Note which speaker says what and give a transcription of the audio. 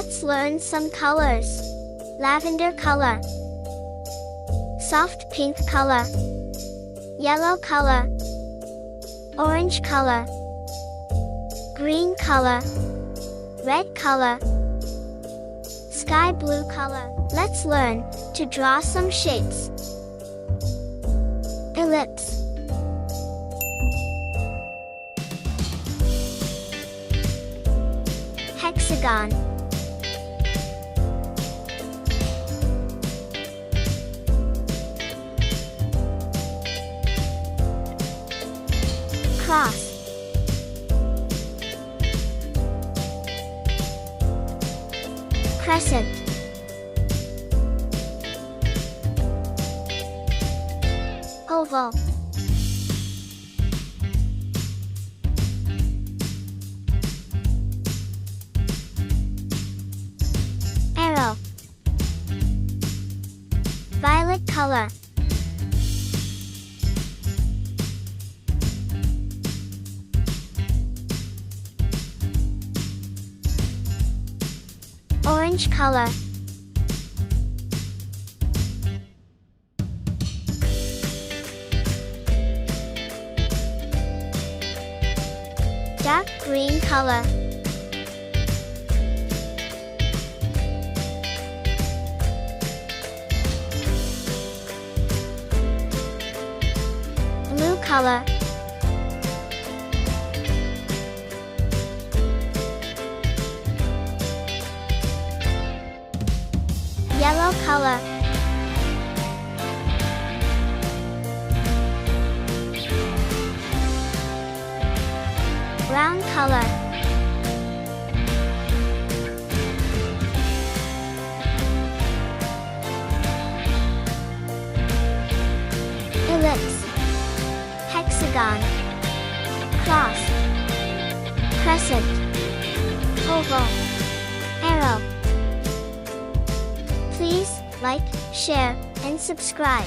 Speaker 1: Let's learn some colors. Lavender color, soft pink color, yellow color, orange color, green color, red color, sky blue color. Let's learn to draw some shapes. Ellipse, hexagon, cross, crescent, oval, arrow, violet color, orange color, dark green color, blue color, yellow color, brown color, ellipse, hexagon, cross, crescent, oval, arrow. Please like, share, and subscribe.